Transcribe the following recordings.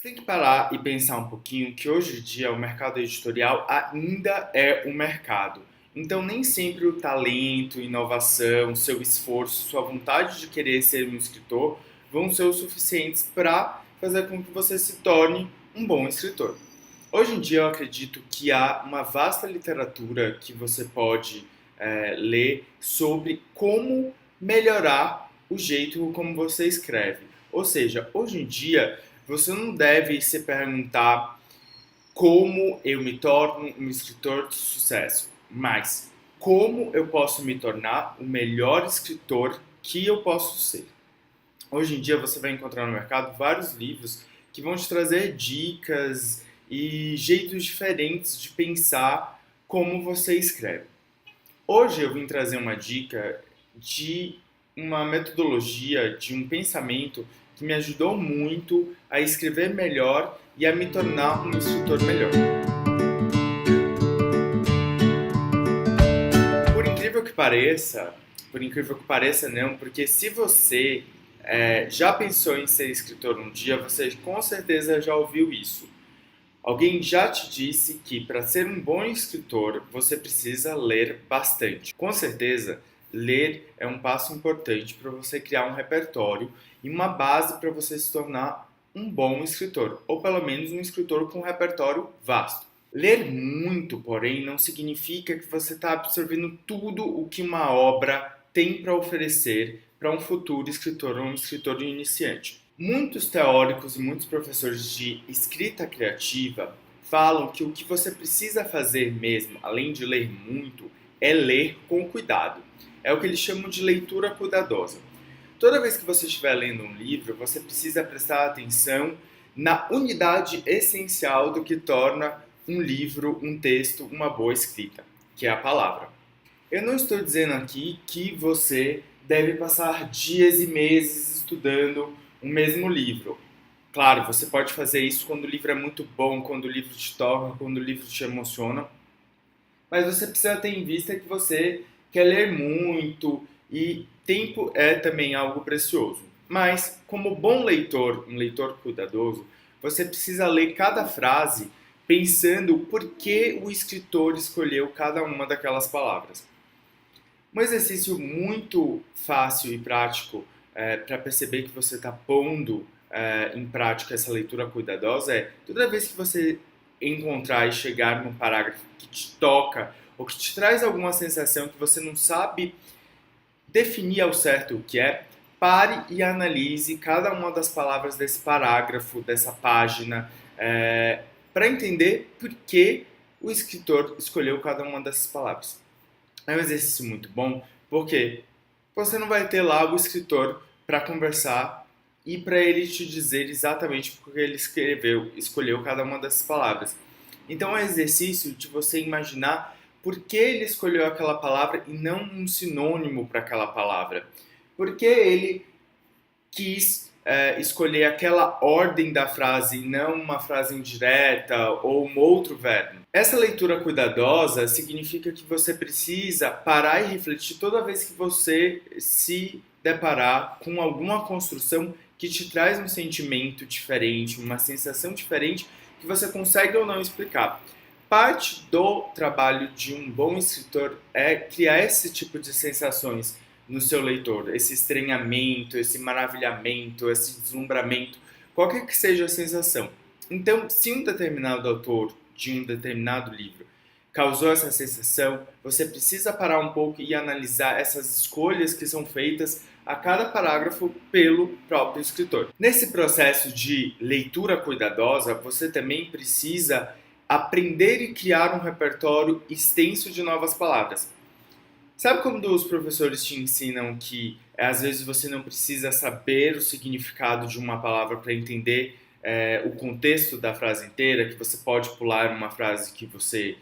Tem que parar e pensar um pouquinho que hoje em dia o mercado editorial ainda é um mercado. Então nem sempre o talento, inovação, seu esforço, sua vontade de querer ser um escritor vão ser o suficientes para fazer com que você se torne um bom escritor. Hoje em dia eu acredito que há uma vasta literatura que você pode ler sobre como melhorar o jeito como você escreve. Ou seja, hoje em dia você não deve se perguntar como eu me torno um escritor de sucesso, mas como eu posso me tornar o melhor escritor que eu posso ser. Hoje em dia você vai encontrar no mercado vários livros que vão te trazer dicas e jeitos diferentes de pensar como você escreve. Hoje eu vim trazer uma dica de uma metodologia, de um pensamento que me ajudou muito a escrever melhor e a me tornar um escritor melhor. Por incrível que pareça, por incrível que pareça não, porque se você já pensou em ser escritor um dia, você com certeza já ouviu isso. Alguém já te disse que para ser um bom escritor você precisa ler bastante. Com certeza, ler é um passo importante para você criar um repertório e uma base para você se tornar um bom escritor, ou pelo menos um escritor com um repertório vasto. Ler muito, porém, não significa que você está absorvendo tudo o que uma obra tem para oferecer para um futuro escritor ou um escritor iniciante. Muitos teóricos e muitos professores de escrita criativa falam que o que você precisa fazer mesmo, além de ler muito, é ler com cuidado. É o que eles chamam de leitura cuidadosa. Toda vez que você estiver lendo um livro, você precisa prestar atenção na unidade essencial do que torna um livro, um texto, uma boa escrita, que é a palavra. Eu não estou dizendo aqui que você deve passar dias e meses estudando o mesmo livro. Claro, você pode fazer isso quando o livro é muito bom, quando o livro te toca, quando o livro te emociona, mas você precisa ter em vista que você quer ler muito e tempo é também algo precioso. Mas, como bom leitor, um leitor cuidadoso, você precisa ler cada frase pensando por que o escritor escolheu cada uma daquelas palavras. Um exercício muito fácil e prático para perceber que você está pondo em prática essa leitura cuidadosa é toda vez que você encontrar e chegar num parágrafo que te toca ou que te traz alguma sensação que você não sabe definir ao certo o que é, pare e analise cada uma das palavras desse parágrafo, dessa página, para entender por que o escritor escolheu cada uma dessas palavras. É um exercício muito bom, porque você não vai ter lá o escritor para conversar e para ele te dizer exatamente porque ele escolheu cada uma dessas palavras. Então é um exercício de você imaginar por que ele escolheu aquela palavra e não um sinônimo para aquela palavra. Por que ele quis escolher aquela ordem da frase e não uma frase indireta ou um outro verbo. Essa leitura cuidadosa significa que você precisa parar e refletir toda vez que você se deparar com alguma construção que te traz um sentimento diferente, uma sensação diferente que você consegue ou não explicar. Parte do trabalho de um bom escritor é criar esse tipo de sensações no seu leitor, esse estranhamento, esse maravilhamento, esse deslumbramento, qualquer que seja a sensação. Então, se um determinado autor de um determinado livro causou essa sensação, você precisa parar um pouco e analisar essas escolhas que são feitas a cada parágrafo pelo próprio escritor. Nesse processo de leitura cuidadosa, você também precisa aprender e criar um repertório extenso de novas palavras. Sabe quando os professores te ensinam que às vezes você não precisa saber o significado de uma palavra para entender o contexto da frase inteira, que você pode pular uma frase que você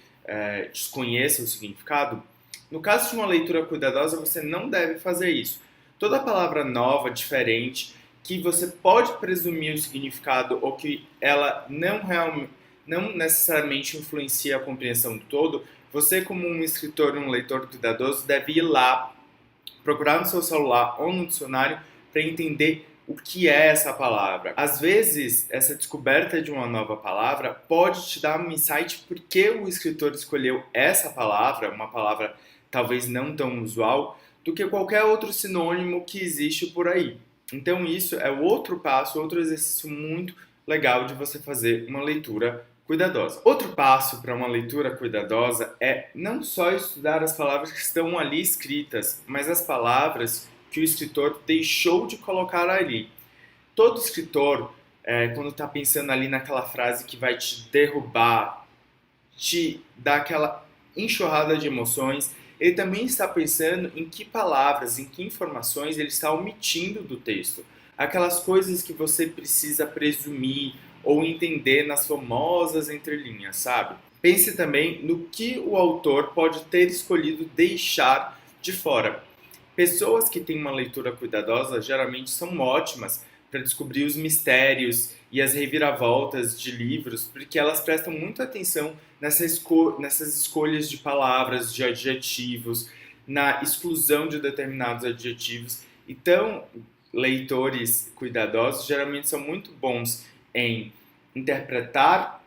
desconheça o significado? No caso de uma leitura cuidadosa, você não deve fazer isso. Toda palavra nova, diferente, que você pode presumir o significado ou que ela não necessariamente influencia a compreensão do todo, você, como um escritor e um leitor cuidadoso, deve ir lá, procurar no seu celular ou no dicionário para entender o que é essa palavra. Às vezes, essa descoberta de uma nova palavra pode te dar um insight porque o escritor escolheu essa palavra, uma palavra talvez não tão usual, do que qualquer outro sinônimo que existe por aí. Então isso é outro passo, outro exercício muito legal de você fazer uma leitura cuidadosa. Outro passo para uma leitura cuidadosa é não só estudar as palavras que estão ali escritas, mas as palavras que o escritor deixou de colocar ali. Todo escritor, quando está pensando ali naquela frase que vai te derrubar, te dar aquela enxurrada de emoções, ele também está pensando em que palavras, em que informações ele está omitindo do texto. Aquelas coisas que você precisa presumir ou entender nas famosas entrelinhas, sabe? Pense também no que o autor pode ter escolhido deixar de fora. Pessoas que têm uma leitura cuidadosa geralmente são ótimas para descobrir os mistérios e as reviravoltas de livros, porque elas prestam muita atenção nessas escolhas de palavras, de adjetivos, na exclusão de determinados adjetivos. Então, leitores cuidadosos geralmente são muito bons em interpretar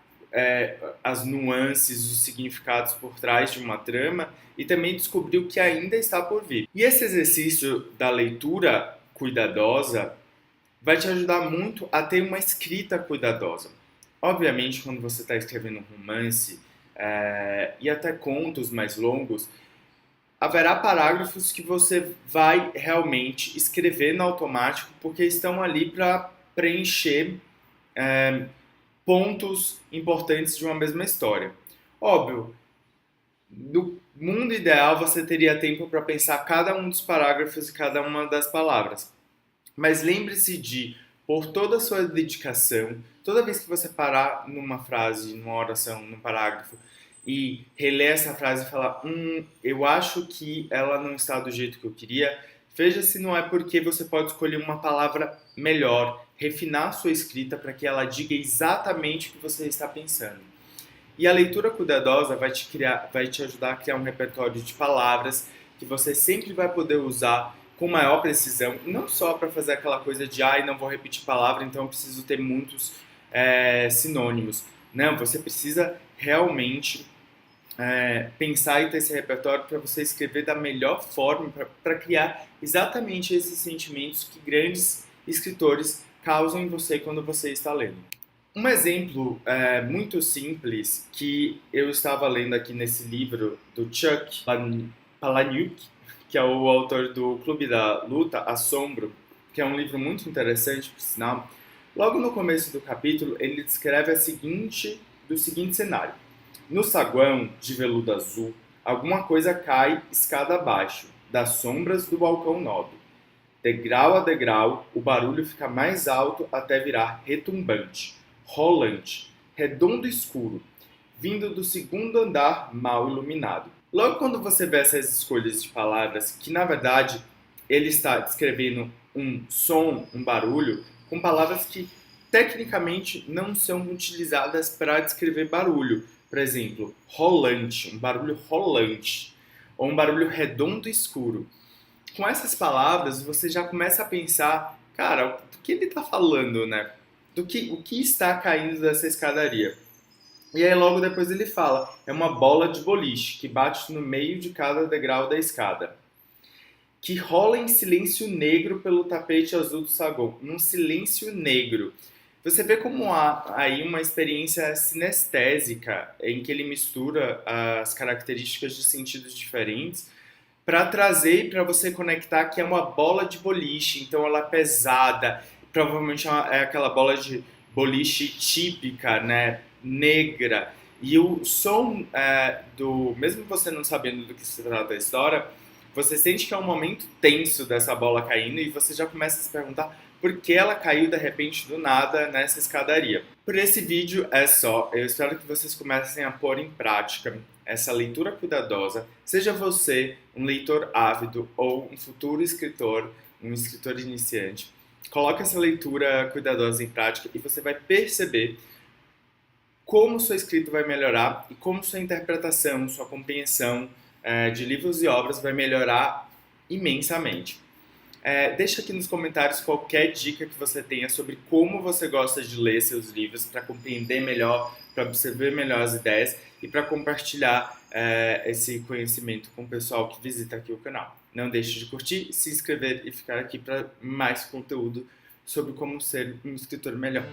as nuances, os significados por trás de uma trama e também descobrir o que ainda está por vir. E esse exercício da leitura cuidadosa vai te ajudar muito a ter uma escrita cuidadosa. Obviamente, quando você está escrevendo um romance e até contos mais longos, haverá parágrafos que você vai realmente escrever no automático porque estão ali para preencher pontos importantes de uma mesma história. Óbvio, no mundo ideal você teria tempo para pensar cada um dos parágrafos e cada uma das palavras. Mas lembre-se de, por toda a sua dedicação, toda vez que você parar numa frase, numa oração, num parágrafo, e reler essa frase e falar, eu acho que ela não está do jeito que eu queria, veja se não é porque você pode escolher uma palavra melhor, refinar a sua escrita para que ela diga exatamente o que você está pensando. E a leitura cuidadosa vai te ajudar a criar um repertório de palavras que você sempre vai poder usar com maior precisão, não só para fazer aquela coisa de não vou repetir palavra, então eu preciso ter muitos sinônimos. Não, você precisa realmente pensar e ter esse repertório para você escrever da melhor forma, para criar exatamente esses sentimentos que grandes escritores causam em você quando você está lendo. Um exemplo muito simples que eu estava lendo aqui nesse livro do Chuck Palahniuk, que é o autor do Clube da Luta, Assombro, que é um livro muito interessante, por sinal. Logo no começo do capítulo, ele descreve do seguinte cenário. No saguão de veludo azul, alguma coisa cai escada abaixo, das sombras do balcão nobre. Degrau a degrau, o barulho fica mais alto até virar retumbante, rolante, redondo e escuro, vindo do segundo andar mal iluminado. Logo quando você vê essas escolhas de palavras, que na verdade ele está descrevendo um som, um barulho, com palavras que tecnicamente não são utilizadas para descrever barulho. Por exemplo, rolante, um barulho rolante, ou um barulho redondo e escuro. Com essas palavras, você já começa a pensar, cara, do que ele está falando, né? O que está caindo dessa escadaria? E aí logo depois ele fala, é uma bola de boliche que bate no meio de cada degrau da escada, que rola em silêncio negro pelo tapete azul do saguão, num silêncio negro. Você vê como há aí uma experiência sinestésica em que ele mistura as características de sentidos diferentes para trazer para você conectar que é uma bola de boliche, então ela é pesada, provavelmente é aquela bola de boliche típica, né, negra, e o som mesmo você não sabendo do que se trata a história, você sente que é um momento tenso dessa bola caindo e você já começa a se perguntar por que ela caiu de repente do nada nessa escadaria. Por esse vídeo é só, eu espero que vocês comecem a pôr em prática essa leitura cuidadosa, seja você um leitor ávido ou um futuro escritor, um escritor iniciante. Coloque essa leitura cuidadosa em prática e você vai perceber como sua escrita vai melhorar e como sua interpretação, sua compreensão de livros e obras vai melhorar imensamente. Deixa aqui nos comentários qualquer dica que você tenha sobre como você gosta de ler seus livros para compreender melhor, para absorver melhor as ideias e para compartilhar esse conhecimento com o pessoal que visita aqui o canal. Não deixe de curtir, se inscrever e ficar aqui para mais conteúdo sobre como ser um escritor melhor.